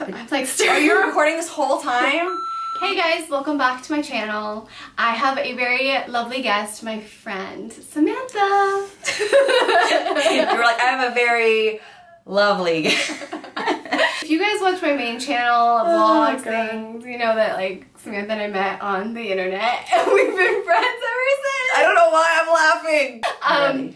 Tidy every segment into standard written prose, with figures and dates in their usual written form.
I'm like, are you recording this whole time? Hey guys, welcome back to my channel. I have a very lovely guest, my friend, Samantha. You were like, I have a very lovely If you guys watch my main channel, vlogs, things, you know that like Samantha and I met on the internet and we've been friends ever since. I don't know why I'm laughing.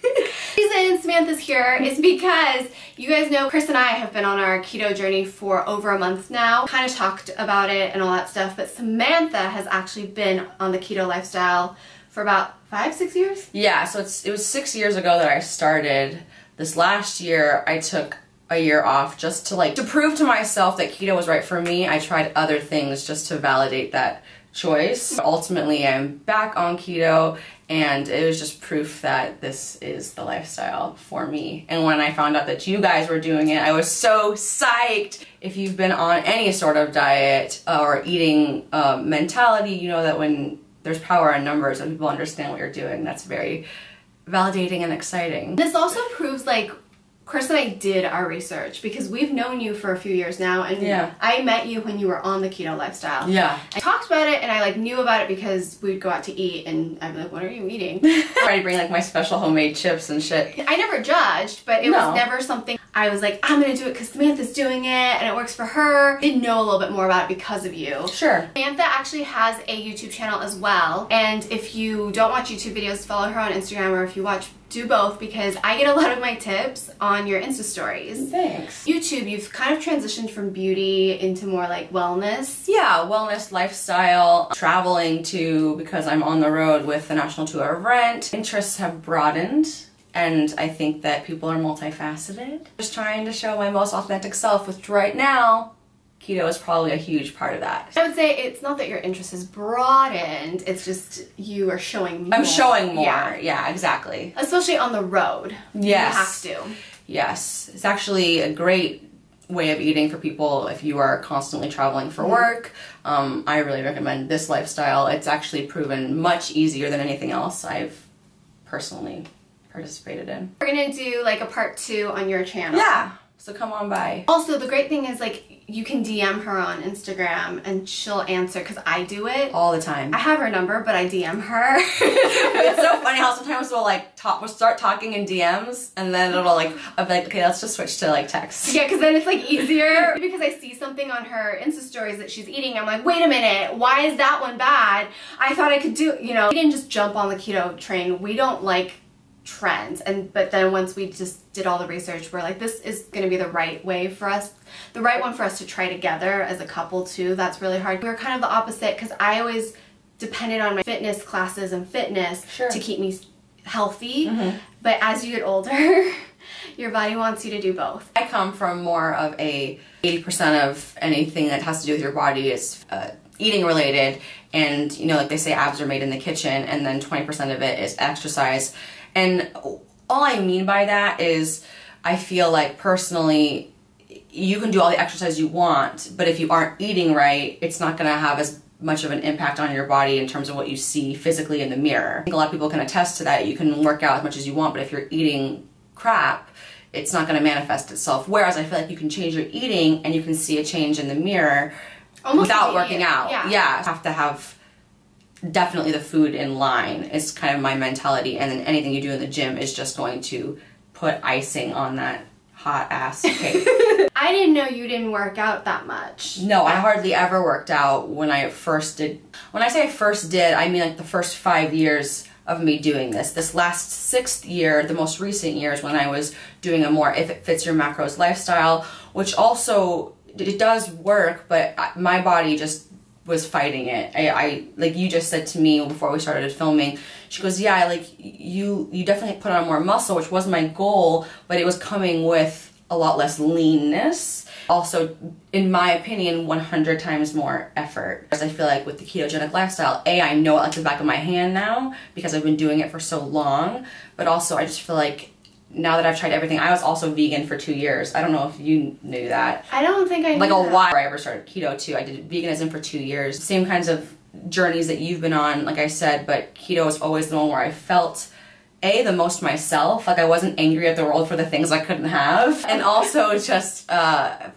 The reason Samantha's here is because you guys know Chris and I have been on our keto journey for over a month now. Kind of talked about it and all that stuff, but Samantha has actually been on the keto lifestyle for about 5-6 years? Yeah, so it was 6 years ago that I started. This last year, I took a year off just to prove to myself that keto was right for me. I tried other things just to validate that choice. Ultimately, I'm back on keto, and it was just proof that this is the lifestyle for me. And when I found out that you guys were doing it, I was so psyched. If you've been on any sort of diet or eating mentality, you know that when there's power in numbers and people understand what you're doing, that's very validating and exciting. This also proves Chris and I did our research because we've known you for a few years now, and yeah. I met you when you were on the keto lifestyle. Yeah. I talked about it and I knew about it because we'd go out to eat and I'd be like, what are you eating? I'd bring my special homemade chips and shit. I never judged, but it was never something I was like, I'm gonna do it because Samantha's doing it and it works for her. I did know a little bit more about it because of you. Sure. Samantha actually has a YouTube channel as well, and if you don't watch YouTube videos, follow her on Instagram, or if you watch, do both, because I get a lot of my tips on your Insta stories. Thanks. YouTube, you've kind of transitioned from beauty into more wellness. Yeah, wellness, lifestyle, traveling too, because I'm on the road with the National Tour of Rent. Interests have broadened, and I think that people are multifaceted. Just trying to show my most authentic self, which right now, keto is probably a huge part of that. I would say it's not that your interest has broadened, it's just you are showing more. I'm showing more, yeah, exactly. Especially on the road. Yes. You have to. Yes. It's actually a great way of eating for people if you are constantly traveling for work. I really recommend this lifestyle. It's actually proven much easier than anything else I've personally participated in. We're gonna do a part 2 on your channel. Yeah. So come on by. Also, the great thing is you can DM her on Instagram and she'll answer, because I do it all the time. I have her number, but I DM her. It's so funny how sometimes we'll start talking in DMs, and then it'll I'll be like, okay, let's just switch to text. Yeah, because then it's easier. Because I see something on her Insta stories that she's eating, I'm like, wait a minute, why is that one bad? I thought I could do, we didn't just jump on the keto train. We don't like trends, but then once we just did all the research, we're like, this is going to be the right way for us, the right one for us to try together as a couple too. That's really hard. We were kind of the opposite, because I always depended on my fitness classes and fitness to keep me healthy, but as you get older your body wants you to do both. I come from more of a 80% of anything that has to do with your body is eating related, and like they say, abs are made in the kitchen, and then 20% of it is exercise. And all I mean by that is, I feel like personally, you can do all the exercise you want, but if you aren't eating right, it's not going to have as much of an impact on your body in terms of what you see physically in the mirror. I think a lot of people can attest to that. You can work out as much as you want, but if you're eating crap, it's not going to manifest itself. Whereas I feel like you can change your eating and you can see a change in the mirror without working out. Yeah, you have to have definitely the food in line is kind of my mentality, and then anything you do in the gym is just going to put icing on that hot ass cake. I didn't know you didn't work out that much. No, I hardly ever worked out when I first did. When I say I first did, I mean the first 5 years of me doing this. This last 6th year, the most recent years, when I was doing a more if it fits your macros lifestyle, which also, it does work, but my body just was fighting it. I like you just said to me before we started filming, she goes, yeah, you definitely put on more muscle, which was my goal, but it was coming with a lot less leanness. Also, in my opinion, 100 times more effort. Because I feel like with the ketogenic lifestyle, I know it like the back of my hand now because I've been doing it for so long, but also I just feel like now that I've tried everything, I was also vegan for 2 years. I don't know if you knew that. I don't think I knew that. a while I ever started keto too. I did veganism for 2 years. Same kinds of journeys that you've been on, like I said, but keto was always the one where I felt the most myself. Like I wasn't angry at the world for the things I couldn't have. And also just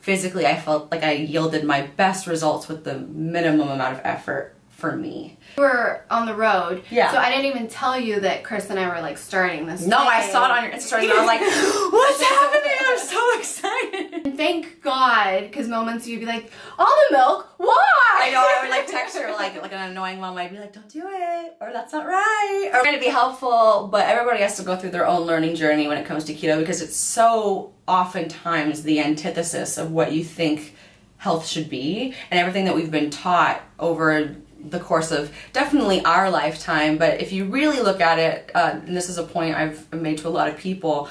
physically I felt like I yielded my best results with the minimum amount of effort for me. We were on the road, yeah. So I didn't even tell you that Chris and I were like starting this. No, I saw it on your Insta stories and I was like, what's happening? I'm so excited. And thank God, because moments you'd be like, almond milk, why? I know, I would like text her like an annoying mom. I'd be like, don't do it, or that's not right. Or trying to be helpful, but everybody has to go through their own learning journey when it comes to keto because it's so oftentimes the antithesis of what you think health should be and everything that we've been taught over the course of definitely our lifetime. But if you really look at it, and this is a point I've made to a lot of people,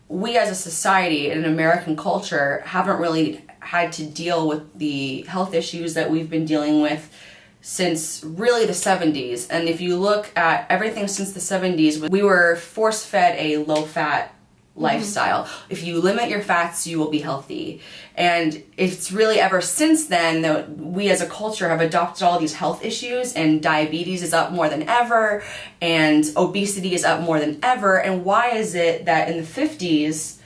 we as a society in American culture haven't really had to deal with the health issues that we've been dealing with since really the 70s. And if you look at everything since the 70s, we were force-fed a low-fat lifestyle. If you limit your fats, you will be healthy. And it's really ever since then that we as a culture have adopted all these health issues, and diabetes is up more than ever, and obesity is up more than ever. And why is it that in the 50s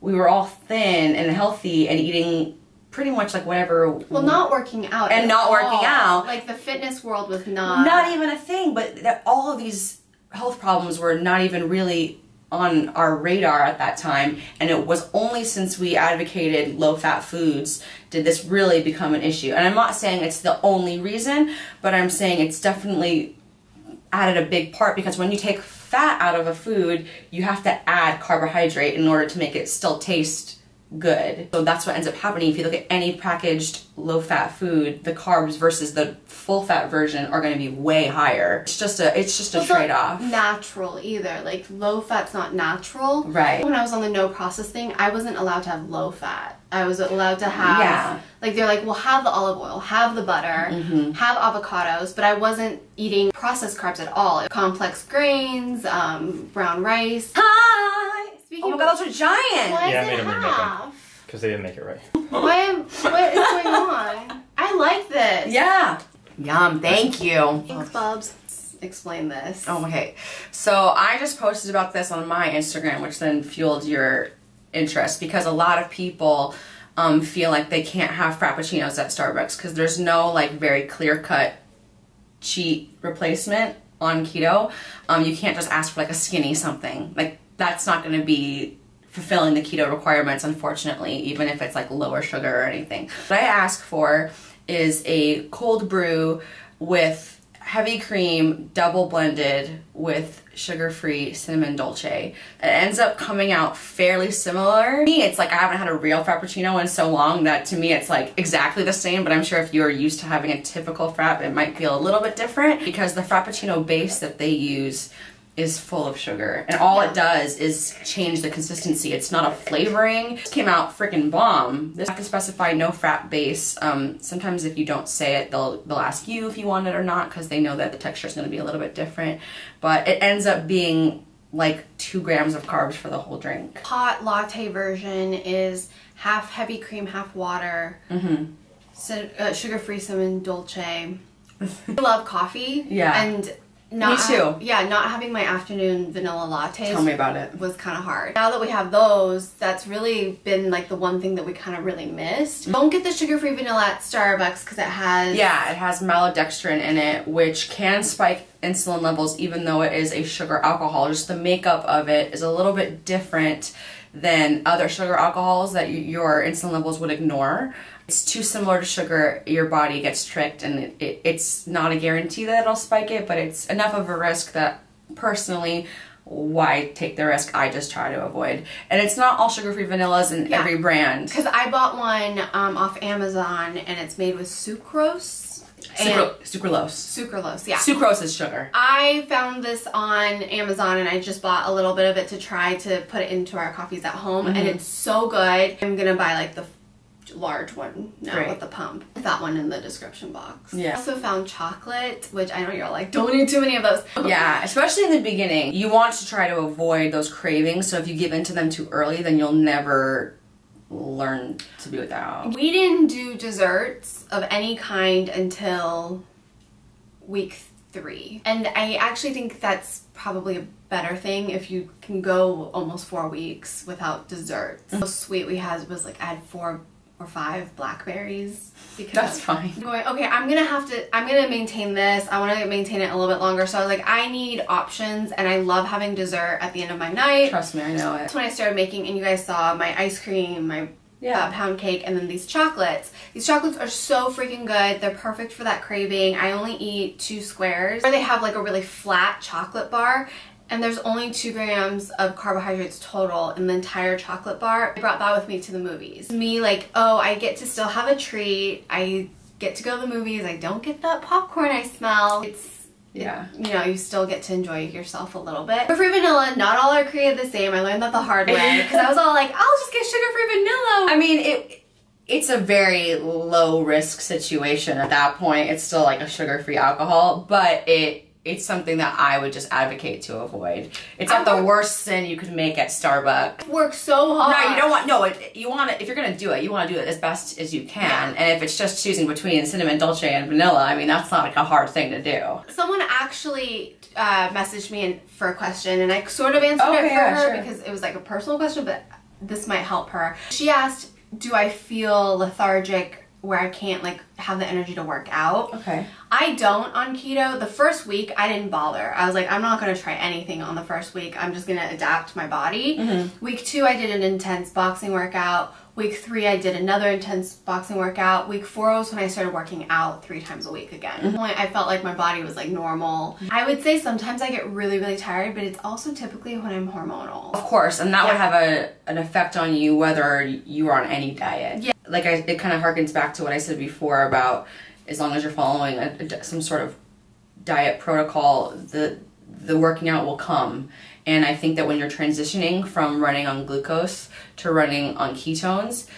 we were all thin and healthy and eating pretty much like whatever? Well, not working out. And not working out. Like the fitness world was not even a thing, but that all of these health problems were not even really on our radar at that time, and it was only since we advocated low-fat foods did this really become an issue. And I'm not saying it's the only reason, but I'm saying it's definitely added a big part, because when you take fat out of a food, you have to add carbohydrate in order to make it still taste good. So that's what ends up happening. If you look at any packaged low-fat food, the carbs versus the full-fat version are going to be way higher. It's just a trade-off. Not natural either. Like low-fat's not natural. Right. When I was on the no process thing, I wasn't allowed to have low-fat. I was allowed to have, like they're like, well, have the olive oil, have the butter, have avocados, but I wasn't eating processed carbs at all. Complex grains, brown rice. Hi! Oh my God, those are giant! Why Yeah, I is made it them remake them half? because they didn't make it right. What is going on? I like this. Yeah. Yum, thank you. Thanks, Bubs. Explain this. Oh, okay. So I just posted about this on my Instagram, which then fueled your interest, because a lot of people feel like they can't have frappuccinos at Starbucks because there's no like very clear-cut cheat replacement on keto. You can't just ask for like a skinny something. Like that's not going to be fulfilling the keto requirements, unfortunately, even if it's like lower sugar or anything. What I ask for is a cold brew with heavy cream, double blended with sugar-free cinnamon dolce. It ends up coming out fairly similar. To me, it's like I haven't had a real frappuccino in so long that to me it's like exactly the same, but I'm sure if you're used to having a typical frap, it might feel a little bit different because the frappuccino base that they use is full of sugar, and all it does is change the consistency. It's not a flavoring. It came out freaking bomb. This have to specify no fat base. Sometimes if you don't say it, they'll ask you if you want it or not because they know that the texture is going to be a little bit different. But it ends up being like 2 grams of carbs for the whole drink. Hot latte version is half heavy cream, half water. Sugar-free cinnamon dolce. I love coffee. Yeah. And me too. Not having my afternoon vanilla lattes. Tell me about it. Was kind of hard. Now that we have those, that's really been like the one thing that we kind of really missed. Don't get the sugar-free vanilla at Starbucks because it has... Yeah, it has maltodextrin in it, which can spike insulin levels even though it is a sugar alcohol. Just the makeup of it is a little bit different than other sugar alcohols that your insulin levels would ignore. It's too similar to sugar, your body gets tricked, and it's not a guarantee that it'll spike it, but it's enough of a risk that personally, why take the risk? I just try to avoid. And it's not all sugar-free vanillas in every brand. Because I bought one off Amazon, and it's made with sucrose. Sucralose. Sucralose, yeah. Sucrose is sugar. I found this on Amazon, and I just bought a little bit of it to try to put it into our coffees at home, and it's so good. I'm gonna buy like the large one now with the pump. That one in the description box. Yeah. I also found chocolate, which I know you're like, don't eat too many of those. Yeah, especially in the beginning. You want to try to avoid those cravings, so if you give into them too early, then you'll never learn to be without. We didn't do desserts of any kind until week 3. And I actually think that's probably a better thing if you can go almost 4 weeks without desserts. The most sweet we had was like I had 4 or 5 blackberries. Because that's fine. I'm going, okay, I'm gonna maintain this. I want to maintain it a little bit longer. So I was like, I need options, and I love having dessert at the end of my night. Trust me, I know it. That's when I started making, and you guys saw my ice cream, my pound cake, and then these chocolates. These chocolates are so freaking good. They're perfect for that craving. I only eat 2 squares. Or they have like a really flat chocolate bar, and there's only 2 grams of carbohydrates total in the entire chocolate bar. I brought that with me to the movies. Me like, oh, I get to still have a treat. I get to go to the movies. I don't get that popcorn I smell. It's, yeah, you know, you still get to enjoy yourself a little bit. Sugar-free vanilla, not all are created the same. I learned that the hard way because I was all like, I'll just get sugar-free vanilla. I mean, it's a very low risk situation at that point. It's still like a sugar-free alcohol, but it's something that I would just advocate to avoid. It's not the worst sin you could make at Starbucks. Work so hard. No, you don't want, no, you want it, if you're gonna do it, you want to do it as best as you can. And if it's just choosing between cinnamon dolce and vanilla, I mean, that's not like a hard thing to do. Someone actually messaged me for a question, and I sort of answered it for her because it was like a personal question, but this might help her. She asked, do I feel lethargic where I can't like have the energy to work out? Okay. I don't on keto. The first week I didn't bother. I was like, I'm not going to try anything on the first week. I'm just going to adapt my body. Week 2 I did an intense boxing workout. Week 3 I did another intense boxing workout. Week 4 was when I started working out 3 times a week again. I felt like my body was like normal. I would say sometimes I get really, really tired, but it's also typically when I'm hormonal. Of course, and that would have an effect on you whether you are on any diet. Yeah. Like it kind of harkens back to what I said before about as long as you're following some sort of diet protocol, the working out will come. And I think that when you're transitioning from running on glucose to running on ketones,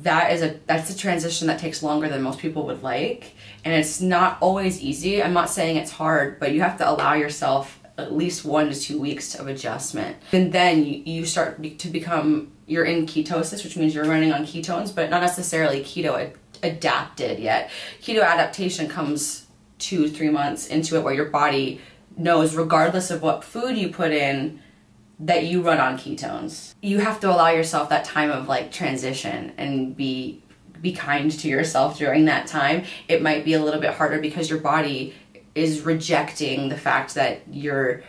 that's a transition that takes longer than most people would like. And it's not always easy. I'm not saying it's hard, but you have to allow yourself at least 1 to 2 weeks of adjustment. And then you start to become, you're in ketosis, which means you're running on ketones, but not necessarily keto adapted yet. Keto adaptation comes 2-3 months into it, where your body knows, regardless of what food you put in, that you run on ketones. You have to allow yourself that time of like transition and be kind to yourself during that time. It might be a little bit harder because your body is rejecting the fact that you're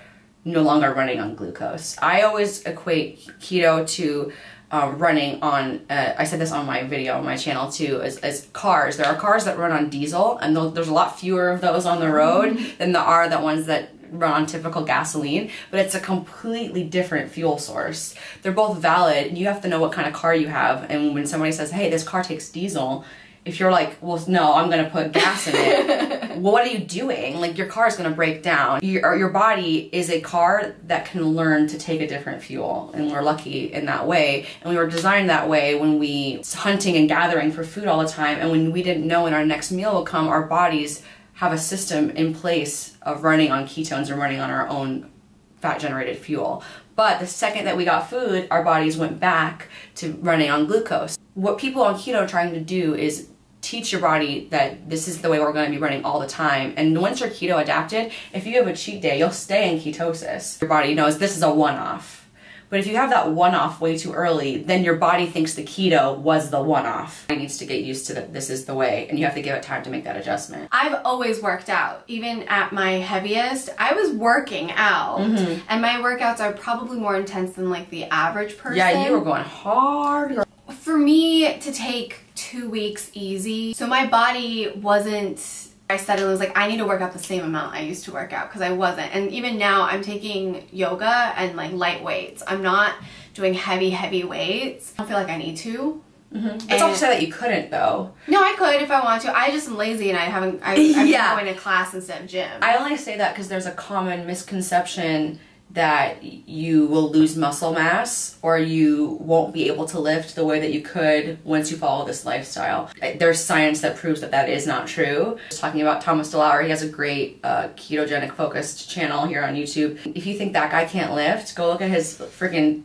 no longer running on glucose. I always equate keto to running on, I said this on my video on my channel too, as cars. There are cars that run on diesel, and there's a lot fewer of those on the road than there are the ones that run on typical gasoline, but it's a completely different fuel source. They're both valid, and you have to know what kind of car you have. And when somebody says, hey, this car takes diesel, if you're like, well, no, I'm gonna put gas in it, well, what are you doing? Like, your car is gonna break down. Your body is a car that can learn to take a different fuel, and we're lucky in that way. And we were designed that way when we hunting and gathering for food all the time, and when we didn't know when our next meal would come, our bodies have a system in place of running on ketones and running on our own fat-generated fuel. But the second that we got food, our bodies went back to running on glucose. What people on keto are trying to do is teach your body that this is the way we're going to be running all the time. And once you're keto adapted, if you have a cheat day, you'll stay in ketosis. Your body knows this is a one-off. But if you have that one-off way too early, then your body thinks the keto was the one-off. It needs to get used to that this is the way, and you have to give it time to make that adjustment. I've always worked out. Even at my heaviest, I was working out. And my workouts are probably more intense than like the average person. Yeah, you were going hard. For me to take 2 weeks easy, so my body wasn't, I said it was like, I need to work out the same amount I used to work out, because I wasn't. And even now I'm taking yoga and like light weights. I'm not doing heavy weights. I don't feel like I need to. It's not to say that you couldn't though. No, I could if I want to. I just am lazy and I'm been going to class instead of gym. I only say that because there's a common misconception that you will lose muscle mass or you won't be able to lift the way that you could once you follow this lifestyle. There's science that proves that that is not true. Just talking about Thomas DeLauer, he has a great ketogenic focused channel here on YouTube. If you think that guy can't lift, go look at his freaking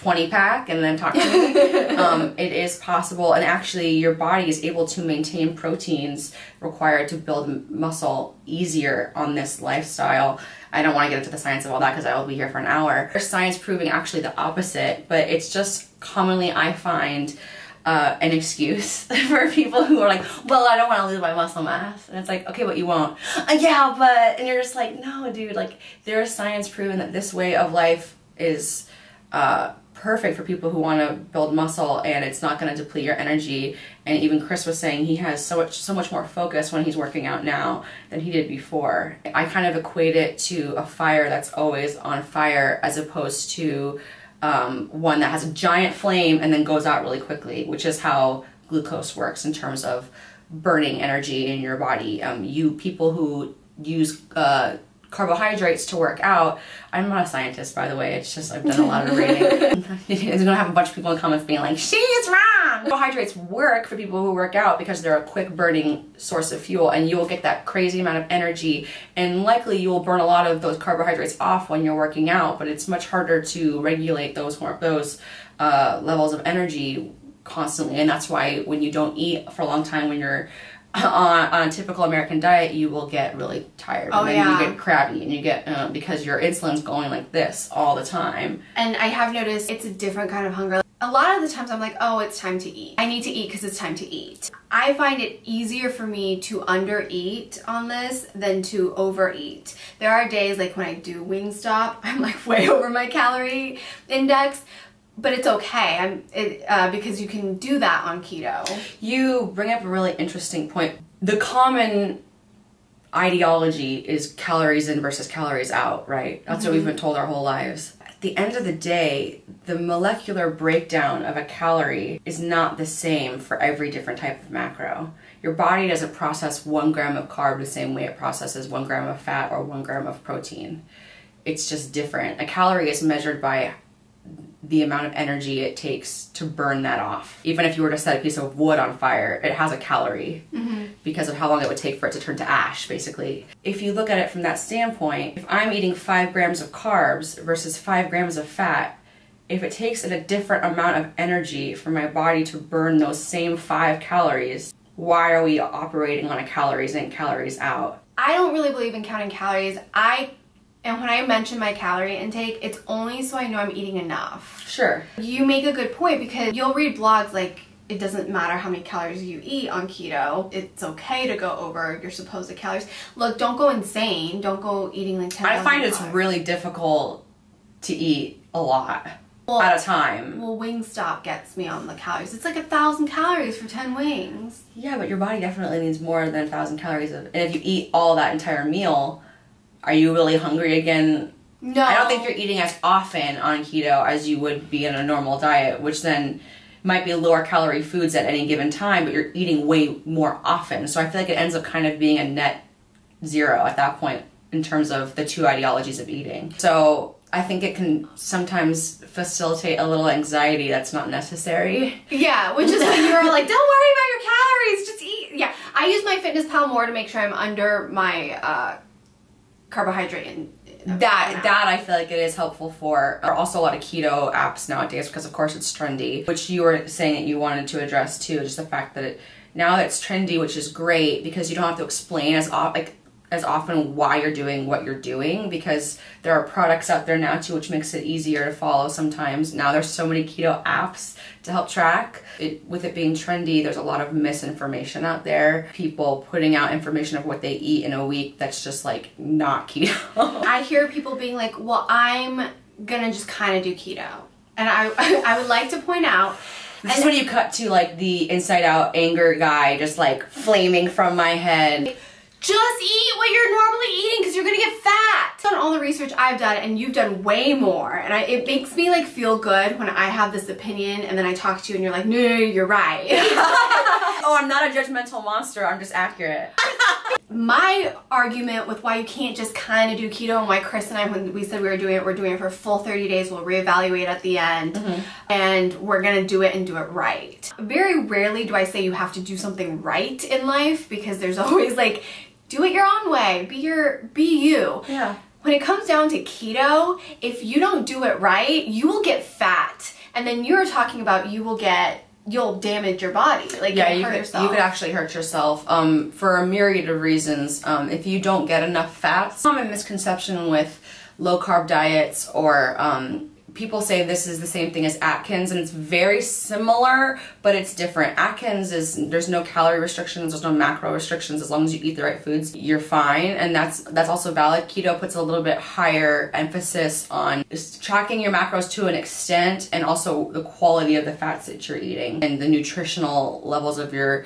20-pack and then talk to me. It is possible, and actually your body is able to maintain proteins required to build muscle easier on this lifestyle. I don't want to get into the science of all that because I will be here for an hour. There's science proving actually the opposite, but it's just commonly I find an excuse for people who are like, well, I don't want to lose my muscle mass. And it's like, okay, but you won't. Yeah, but, and you're just like, no, dude, like there's science proven that this way of life is perfect for people who want to build muscle, and it's not going to deplete your energy. And even Chris was saying he has so much more focus when he's working out now than he did before. I kind of equate it to a fire that's always on fire as opposed to one that has a giant flame and then goes out really quickly, which is how glucose works in terms of burning energy in your body. You people who use carbohydrates to work out, I'm not a scientist, by the way, it's just I've done a lot of reading. You're gonna have a bunch of people in comments being like, she's wrong! Carbohydrates work for people who work out because they're a quick burning source of fuel, and you will get that crazy amount of energy, and likely you will burn a lot of those carbohydrates off when you're working out, but it's much harder to regulate those levels of energy constantly. And that's why when you don't eat for a long time, when you're on a typical American diet, you will get really tired. Oh, and then yeah. you get crabby, and you get because your insulin's going like this all the time. And I have noticed it's a different kind of hunger. A lot of the times I'm like, oh, it's time to eat. I need to eat because it's time to eat. I find it easier for me to undereat on this than to overeat. There are days like when I do Wingstop, I'm like way over my calorie index. But it's okay, because you can do that on keto. You bring up a really interesting point. The common ideology is calories in versus calories out, right? That's what we've been told our whole lives. At the end of the day, the molecular breakdown of a calorie is not the same for every different type of macro. Your body doesn't process 1 gram of carb the same way it processes 1 gram of fat or 1 gram of protein. It's just different. A calorie is measured by the amount of energy it takes to burn that off. Even if you were to set a piece of wood on fire, it has a calorie because of how long it would take for it to turn to ash, basically. If you look at it from that standpoint, if I'm eating 5 grams of carbs versus 5 grams of fat, if it takes a different amount of energy for my body to burn those same 5 calories, why are we operating on a calories in, calories out? I don't really believe in counting calories. And when I mention my calorie intake, it's only so I know I'm eating enough. Sure. You make a good point, because you'll read blogs like, it doesn't matter how many calories you eat on keto. It's okay to go over your supposed calories. Look, don't go insane. Don't go eating like 10,000 I find it's really difficult to eat a lot at a time. Well, Wingstop gets me on the calories. It's like 1,000 calories for 10 wings. Yeah, but your body definitely needs more than 1,000 calories. And if you eat all that entire meal, are you really hungry again? No. I don't think you're eating as often on keto as you would be in a normal diet, which then might be lower calorie foods at any given time, but you're eating way more often. So I feel like it ends up kind of being a net zero at that point in terms of the two ideologies of eating. So I think it can sometimes facilitate a little anxiety that's not necessary. Yeah, which is when you're like, don't worry about your calories, just eat. Yeah, I use my MyFitnessPal more to make sure I'm under my carbohydrate and that I feel like it is helpful for. There are also a lot of keto apps nowadays because of course it's trendy, which you were saying that you wanted to address too, just the fact that now it's trendy, which is great because you don't have to explain as often why you're doing what you're doing, because there are products out there now too, which makes it easier to follow sometimes. Now there's so many keto apps to help track. With it being trendy, there's a lot of misinformation out there. People putting out information of what they eat in a week that's just like not keto. I hear people being like, well, I'm gonna just kind of do keto. And I would like to point out, this is when you cut to like the inside out anger guy just like flaming from my head. Just eat what you're normally eating because you're gonna get fat. On all the research I've done, and you've done way more, and it makes me like feel good when I have this opinion and then I talk to you and you're like, no, you're right. Oh, I'm not a judgmental monster, I'm just accurate. My argument with why you can't just kind of do keto, and why Chris and I, when we said we're doing it for a full 30 days, we'll reevaluate at the end, and we're gonna do it and do it right. Very rarely do I say you have to do something right in life, because there's always like, do it your own way, be you. Yeah. When it comes down to keto, if you don't do it right, you will get fat. And then you're talking about you'll damage your body. Like, yeah, you could actually hurt yourself for a myriad of reasons. If you don't get enough fats, common misconception with low carb diets, or people say this is the same thing as Atkins, and it's very similar, but it's different. Atkins there's no calorie restrictions, there's no macro restrictions. As long as you eat the right foods, you're fine, and that's also valid. Keto puts a little bit higher emphasis on tracking your macros to an extent, and also the quality of the fats that you're eating and the nutritional levels of your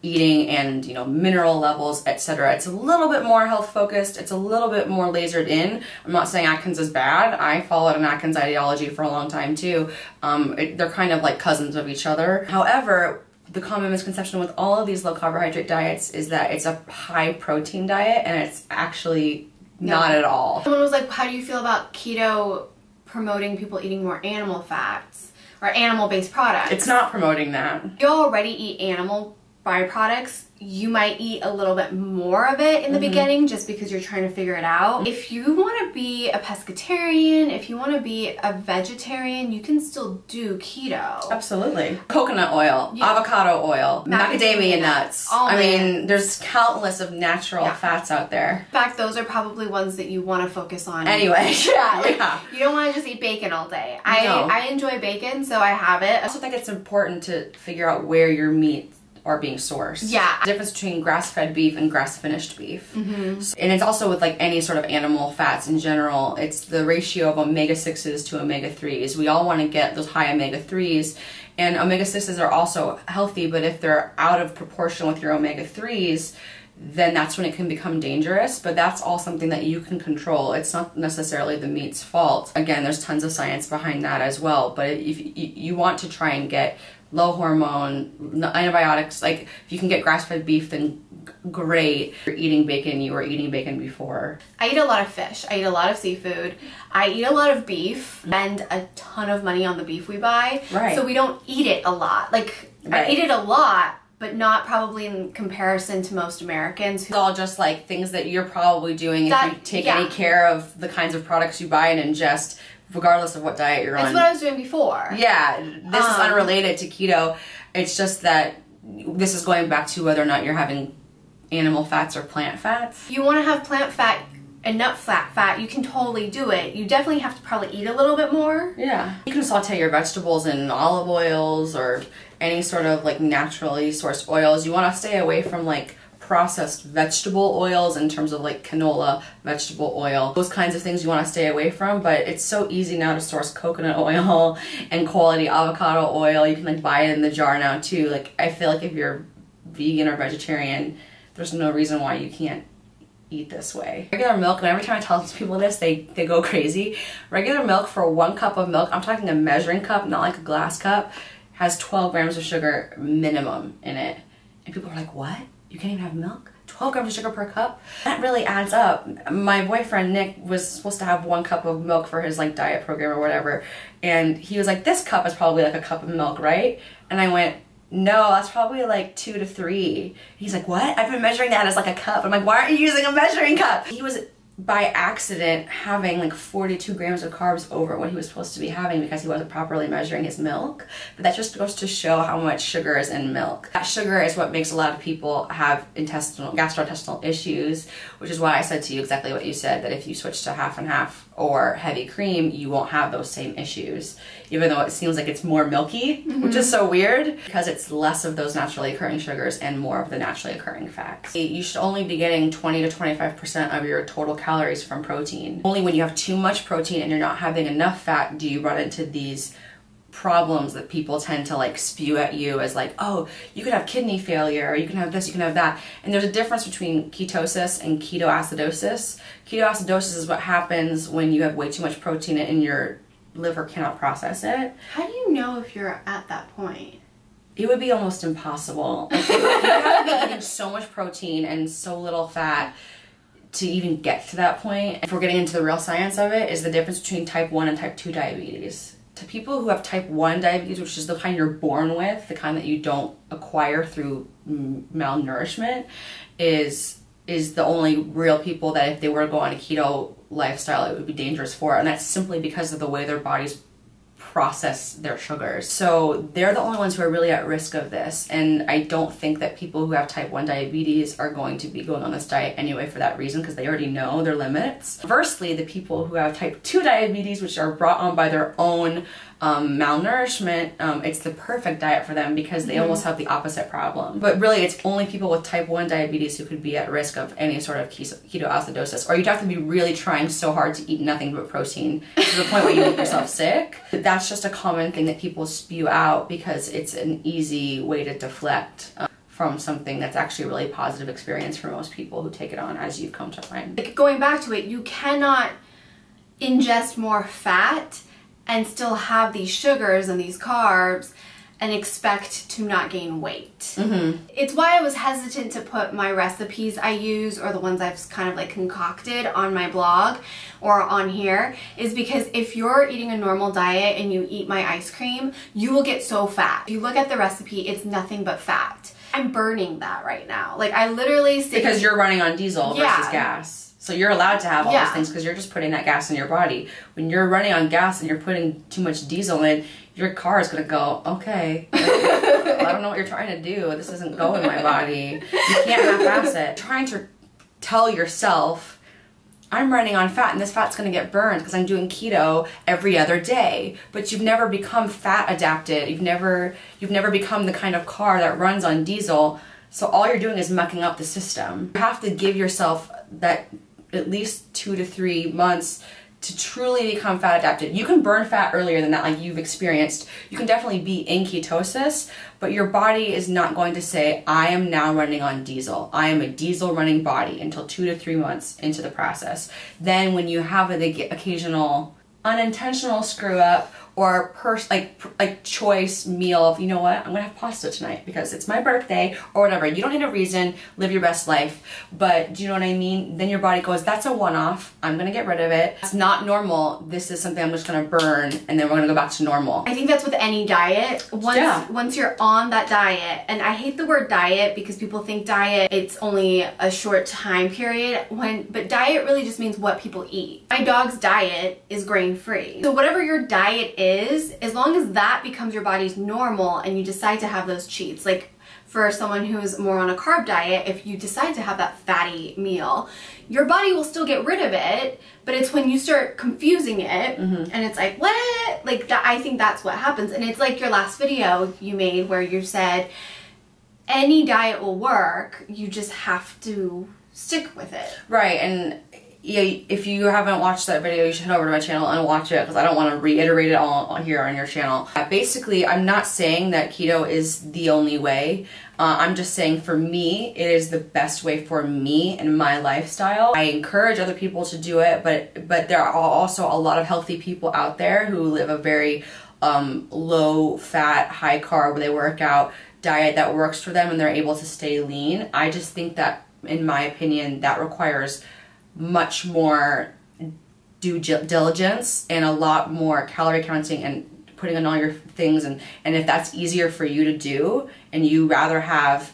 eating, and mineral levels, etc. It's a little bit more health focused. It's a little bit more lasered in. I'm not saying Atkins is bad. I followed an Atkins ideology for a long time too. They're kind of like cousins of each other. However, the common misconception with all of these low carbohydrate diets is that it's a high protein diet, and it's actually not at all. Someone was like, how do you feel about keto promoting people eating more animal fats or animal-based products? It's not promoting that. You already eat animal byproducts. You might eat a little bit more of it in the beginning just because you're trying to figure it out. If you want to be a pescatarian, if you want to be a vegetarian, you can still do keto. Absolutely. Coconut oil, avocado oil, macadamia nuts. I mean, there's countless of natural fats out there. In fact, those are probably ones that you want to focus on. Anyway, yeah. You don't want to just eat bacon all day. I enjoy bacon, so I have it. I also think it's important to figure out where your meat are being sourced. Yeah. The difference between grass-fed beef and grass-finished beef. And it's also with like any sort of animal fats in general, it's the ratio of omega-6s to omega-3s. We all want to get those high omega-3s, and omega-6s are also healthy, but if they're out of proportion with your omega-3s, then that's when it can become dangerous. But that's all something that you can control. It's not necessarily the meat's fault. Again, there's tons of science behind that as well, but if you want to try and get low hormone, antibiotics, like if you can get grass-fed beef, then great. If you're eating bacon, you were eating bacon before. I eat a lot of fish. I eat a lot of seafood. I eat a lot of beef, and a ton of money on the beef we buy. Right. So we don't eat it a lot. Like, I eat it a lot, but not probably in comparison to most Americans. It's all just like things that you're probably doing if you take any care of the kinds of products you buy and ingest, regardless of what diet you're on. That's what I was doing before. Yeah, this is unrelated to keto. It's just that this is going back to whether or not you're having animal fats or plant fats. You want to have plant fat and nut fat, you can totally do it. You definitely have to probably eat a little bit more. Yeah. You can saute your vegetables in olive oils or any sort of like naturally sourced oils. You want to stay away from like processed vegetable oils in terms of like canola, vegetable oil, those kinds of things you want to stay away from. But it's so easy now to source coconut oil and quality avocado oil. You can like buy it in the jar now too. Like, I feel like if you're vegan or vegetarian, there's no reason why you can't eat this way. Regular milk, and every time I tell people this, they go crazy. Regular milk, for 1 cup of milk, I'm talking a measuring cup, not like a glass cup, has 12 grams of sugar minimum in it. And people are like, what? You can't even have milk? 12 grams of sugar per cup? That really adds up. My boyfriend Nick was supposed to have 1 cup of milk for his like diet program or whatever, and he was like, this cup is probably like a cup of milk, right? And I went, no, that's probably like 2 to 3. He's like, what? I've been measuring that as like a cup. I'm like, why aren't you using a measuring cup? He was by accident having like 42 grams of carbs over what he was supposed to be having because he wasn't properly measuring his milk. But that just goes to show how much sugar is in milk. That sugar is what makes a lot of people have gastrointestinal issues, which is why I said to you exactly what you said, that if you switch to half and half or heavy cream, you won't have those same issues, even though it seems like it's more milky, which is so weird because it's less of those naturally occurring sugars and more of the naturally occurring fats. You should only be getting 20 to 25% of your total calories from protein. Only when you have too much protein and you're not having enough fat do you run into these problems that people tend to like spew at you as like, oh, you could have kidney failure, or you can have this, you can have that. And there's a difference between ketosis and ketoacidosis. Ketoacidosis is what happens when you have way too much protein and your liver cannot process it. How do you know if you're at that point? It would be almost impossible. Like, you have to be eating so much protein and so little fat to even get to that point. If we're getting into the real science of it, is the difference between type 1 and type 2 diabetes. To people who have type 1 diabetes, which is the kind you're born with, the kind that you don't acquire through malnourishment, is is the only real people that if they were to go on a keto lifestyle, it would be dangerous for. And that's simply because of the way their bodies process their sugars. So they're the only ones who are really at risk of this. And I don't think that people who have type 1 diabetes are going to be going on this diet anyway for that reason, because they already know their limits. Conversely, the people who have type 2 diabetes, which are brought on by their own malnourishment, it's the perfect diet for them because they almost have the opposite problem. But really, it's only people with type 1 diabetes who could be at risk of any sort of ketoacidosis, or you'd have to be really trying so hard to eat nothing but protein to the point where you make yourself sick. But that's just a common thing that people spew out because it's an easy way to deflect from something that's actually a really positive experience for most people who take it on, as you've come to find. Like, going back to it, you cannot ingest more fat and still have these sugars and these carbs and expect to not gain weight. It's why I was hesitant to put my recipes I use, or the ones I've kind of like concocted on my blog or on here, is because if you're eating a normal diet and you eat my ice cream, you will get so fat. If you look at the recipe, it's nothing but fat. I'm burning that right now. Like, I literally say— Because you're running on diesel versus gas. So you're allowed to have all those things because you're just putting that gas in your body. When you're running on gas and you're putting too much diesel in, your car is going to go, okay, I don't know what you're trying to do. This isn't going in my body. You can't half-ass it. Trying to tell yourself, I'm running on fat and this fat's going to get burned because I'm doing keto every other day. But you've never become fat adapted. You've never become the kind of car that runs on diesel. So all you're doing is mucking up the system. You have to give yourself that at least 2 to 3 months to truly become fat adapted. You can burn fat earlier than that, like you've experienced. You can definitely be in ketosis, but your body is not going to say, I am now running on diesel. I am a diesel running body until 2 to 3 months into the process. Then when you have the occasional unintentional screw up or choice meal of, you know what, I'm gonna have pasta tonight because it's my birthday or whatever. You don't need a reason, live your best life. But do you know what I mean? Then your body goes, that's a one-off, I'm gonna get rid of it. It's not normal. This is something I'm just gonna burn and then we're gonna go back to normal. I think that's with any diet. Once you're on that diet, and I hate the word diet because people think diet, it's only a short time period, but diet really just means what people eat. My dog's diet is grain-free. So whatever your diet is, as long as that becomes your body's normal and you decide to have those cheats, like for someone who's more on a carb diet, if you decide to have that fatty meal, your body will still get rid of it, but it's when you start confusing it and it's like, what? Like that, I think that's what happens. And it's like your last video you made where you said any diet will work, you just have to stick with it. Right, and yeah, if you haven't watched that video, you should head over to my channel and watch it because I don't want to reiterate it all on here on your channel. Basically, I'm not saying that keto is the only way. I'm just saying for me, it is the best way for me and my lifestyle. I encourage other people to do it, but there are also a lot of healthy people out there who live a very low fat, high carb, they work out diet that works for them and they're able to stay lean. I just think that, in my opinion, that requires much more due diligence and a lot more calorie counting and putting on all your things, and if that's easier for you to do and you rather have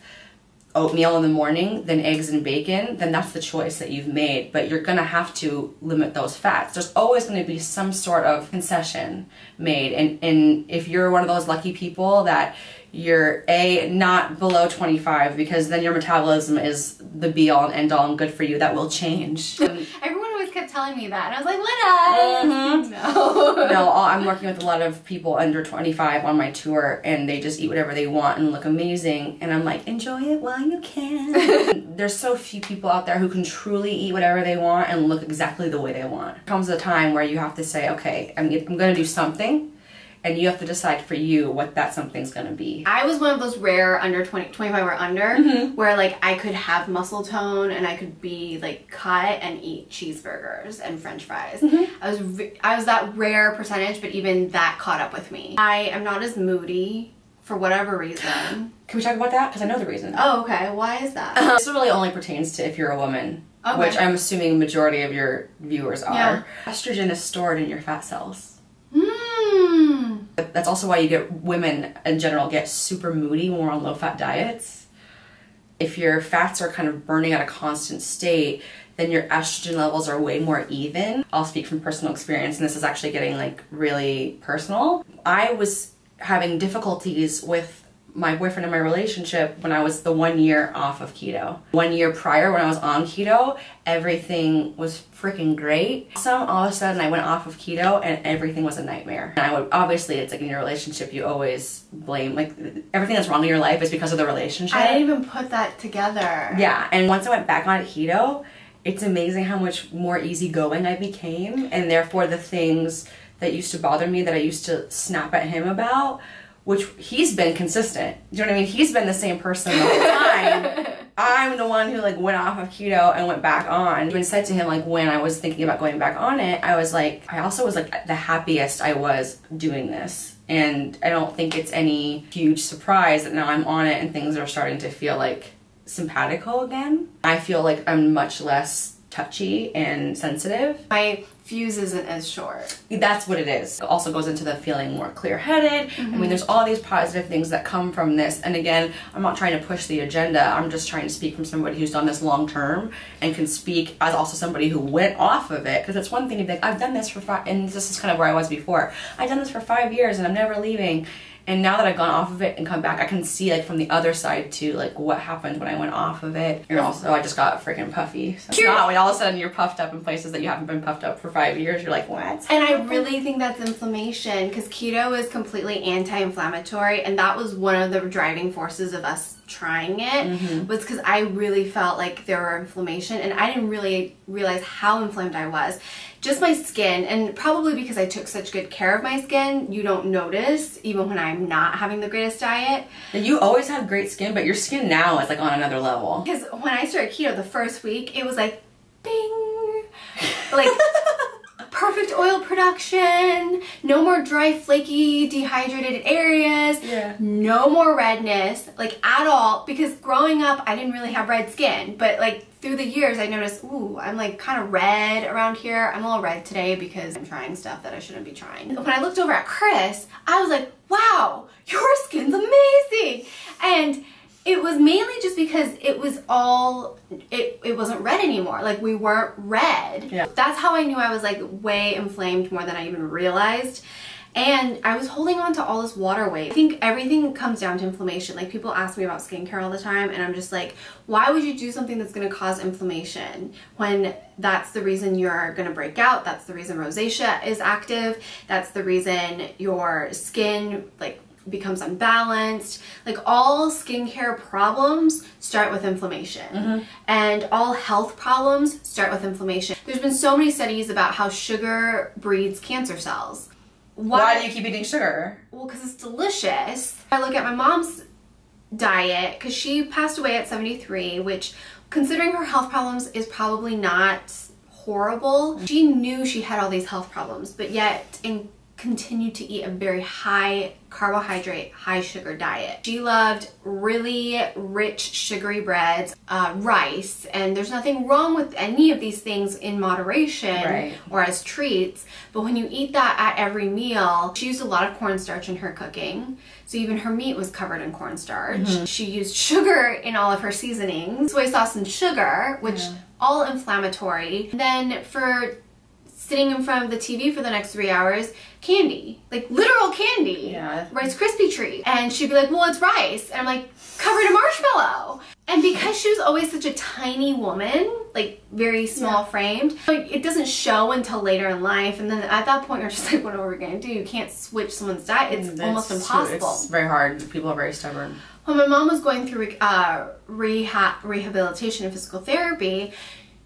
oatmeal in the morning than eggs and bacon, then that's the choice that you've made. But you're gonna have to limit those fats. There's always gonna be some sort of concession made, and if you're one of those lucky people that you're not below 25, because then your metabolism is the be all and end all and good for you, that will change. Everyone always kept telling me that and I was like, what up? No, I'm working with a lot of people under 25 on my tour and they just eat whatever they want and look amazing, and I'm like, enjoy it while you can. There's so few people out there who can truly eat whatever they want and look exactly the way they want. There comes a time where you have to say, okay, I'm gonna do something, and you have to decide for you what that something's gonna be. I was one of those rare under 25 or under where like I could have muscle tone and I could be like cut and eat cheeseburgers and french fries. I was that rare percentage, but even that caught up with me. I am not as moody for whatever reason. Can we talk about that? Because I know the reason. Oh, okay. Why is that? This really only pertains to if you're a woman, which I'm assuming the majority of your viewers are. Yeah. Estrogen is stored in your fat cells. That's also why you get women in general get super moody when we're on low-fat diets. If your fats are kind of burning at a constant state, then your estrogen levels are way more even. I'll speak from personal experience, and this is actually getting like really personal. I was having difficulties with my boyfriend in my relationship when I was the 1 year off of keto. 1 year prior, when I was on keto, everything was freaking great. So all of a sudden I went off of keto and everything was a nightmare. And I would, obviously it's like in your relationship you always blame, like everything that's wrong in your life is because of the relationship. I didn't even put that together. Yeah, and once I went back on keto, it's amazing how much more easygoing I became, and therefore the things that used to bother me, that I used to snap at him about, which he's been consistent. Do you know what I mean? He's been the same person the whole time. I'm the one who like went off of keto and went back on. I even said to him, like, when I was thinking about going back on it, I was like, I also was like the happiest I was doing this. And I don't think it's any huge surprise that now I'm on it and things are starting to feel like simpatico again. I feel like I'm much less touchy and sensitive. My fuse isn't as short. That's what it is. It also goes into the feeling more clear-headed. I mean, there's all these positive things that come from this. And again, I'm not trying to push the agenda. I'm just trying to speak from somebody who's done this long-term and can speak as also somebody who went off of it. Because it's one thing to be like, I've done this for 5, and this is kind of where I was before. I've done this for 5 years and I'm never leaving. And now that I've gone off of it and come back, I can see like from the other side too, like what happened when I went off of it. And also I just got freaking puffy. So it's not when all of a sudden you're puffed up in places that you haven't been puffed up for 5 years. You're like, what? And I really think that's inflammation, because keto is completely anti-inflammatory, and that was one of the driving forces of us trying it, was because I really felt like there were inflammation, and I didn't really realize how inflamed I was. Just my skin, and probably because I took such good care of my skin, you don't notice even when I'm not having the greatest diet. And you always have great skin, but your skin now is like on another level. Because when I started keto the first week, it was like, bing, like perfect oil production, no more dry, flaky, dehydrated areas, no more redness, like at all. Because growing up, I didn't really have red skin, but like through the years, I noticed, ooh, I'm like kind of red around here. I'm a little red today because I'm trying stuff that I shouldn't be trying. When I looked over at Chris, I was like, wow, your skin's amazing. And it was mainly just because it was all, it wasn't red anymore. Like we weren't red. Yeah. That's how I knew I was like way inflamed more than I even realized. And I was holding on to all this water weight. I think everything comes down to inflammation. Like people ask me about skincare all the time, and I'm just like, why would you do something that's gonna cause inflammation when that's the reason you're gonna break out? That's the reason rosacea is active. That's the reason your skin like becomes unbalanced. Like all skincare problems start with inflammation, and all health problems start with inflammation. There's been so many studies about how sugar breeds cancer cells. Why do you keep eating sugar? Well, because it's delicious. I look at my mom's diet, because she passed away at 73, which considering her health problems is probably not horrible. She knew she had all these health problems, but yet continued to eat a very high carbohydrate, high sugar diet. She loved really rich sugary breads, rice, and there's nothing wrong with any of these things in moderation or as treats, but when you eat that at every meal, she used a lot of cornstarch in her cooking, so even her meat was covered in cornstarch. She used sugar in all of her seasonings, soy sauce and sugar, which all inflammatory. And then for sitting in front of the TV for the next 3 hours, candy, like literal candy, Rice Krispie treat. And she'd be like, well, it's rice. And I'm like, covered in marshmallow. And because she was always such a tiny woman, like very small framed, like, it doesn't show until later in life. And then at that point, you're just like, what are we gonna do? You can't switch someone's diet. It's almost impossible. It's very hard. People are very stubborn. When my mom was going through rehabilitation and physical therapy,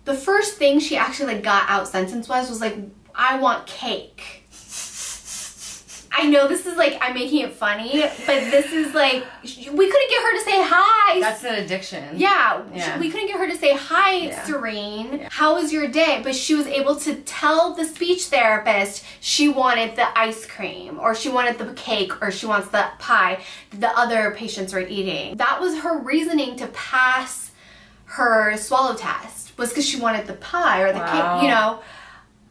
the first thing she actually like got out sentence-wise was like, I want cake. I know this is like, I'm making it funny, but this is like, we couldn't get her to say hi. That's an addiction. Yeah. We couldn't get her to say hi, Serene. How was your day? But she was able to tell the speech therapist she wanted the ice cream, or she wanted the cake, or she wants the pie the other patients are eating. That was her reasoning to pass her swallow test, was because she wanted the pie or the cake, you know.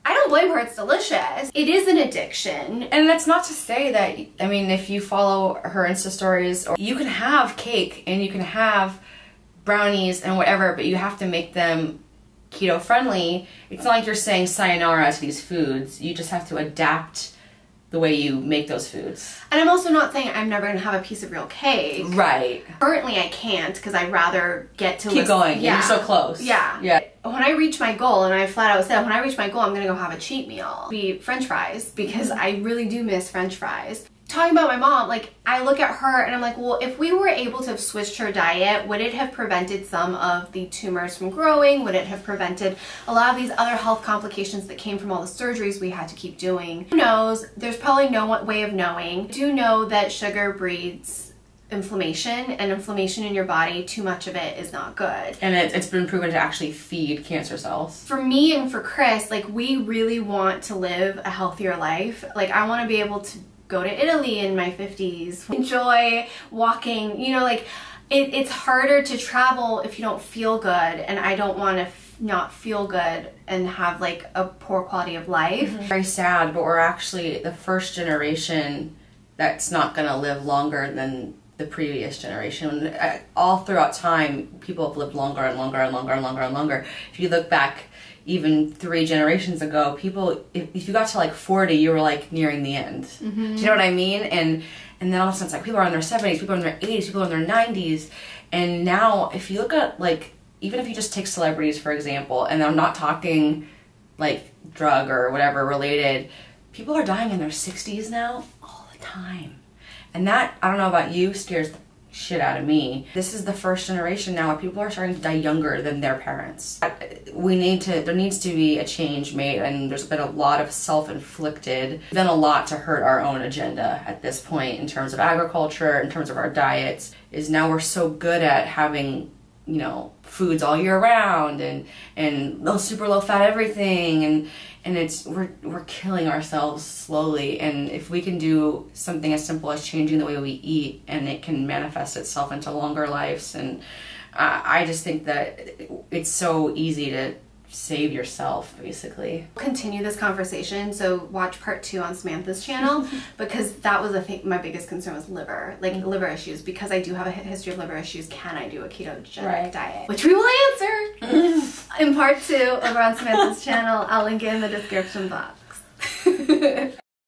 I don't blame her, it's delicious. It is an addiction. And that's not to say that, I mean, if you follow her Insta stories, you can have cake and you can have brownies and whatever, but you have to make them keto friendly. It's not like you're saying sayonara to these foods. You just have to adapt the way you make those foods. And I'm also not saying I'm never going to have a piece of real cake. Right. Currently I can't because I'd rather get to keep going. Yeah. You're so close. Yeah. Yeah. When I reach my goal, and I flat out said, when I reach my goal, I'm going to go have a cheat meal. Be French fries, because I really do miss French fries. Talking about my mom, like, I look at her and I'm like, well, if we were able to have switched her diet, would it have prevented some of the tumors from growing? Would it have prevented a lot of these other health complications that came from all the surgeries we had to keep doing? Who knows? There's probably no way of knowing. I do know that sugar breeds inflammation, and inflammation in your body, too much of it is not good. And it's been proven to actually feed cancer cells. For me and for Chris, like, we really want to live a healthier life. Like, I want to be able to go to Italy in my 50s, enjoy walking, you know, like it's harder to travel if you don't feel good, and I don't want to not feel good and have like a poor quality of life. Very sad, but we're actually the first generation that's not going to live longer than the previous generation. All throughout time, people have lived longer and longer and longer and longer and longer. If you look back even 3 generations ago, people, if you got to like 40, you were like nearing the end. Do you know what I mean? And then all of a sudden it's like people are in their 70s, people are in their 80s, people are in their 90s. And now if you look at, like, even if you just take celebrities for example, and I'm not talking like drug or whatever related, people are dying in their 60s now all the time. And that, I don't know about you, scares the shit out of me. This is the first generation now where people are starting to die younger than their parents. There needs to be a change made, and there's been a lot of self-inflicted, done a lot to hurt our own agenda at this point in terms of agriculture, in terms of our diets, is now we're so good at having, you know, foods all year round and super low fat everything, and it's we're killing ourselves slowly. And if we can do something as simple as changing the way we eat, and it can manifest itself into longer lives. And I just think that it's so easy to save yourself, basically. Continue this conversation, so watch part 2 on Samantha's channel, because that was, I think, my biggest concern was liver, like liver issues. Because I do have a history of liver issues, can I do a ketogenic diet? Which we will answer in part 2 over on Samantha's channel. I'll link it in the description box.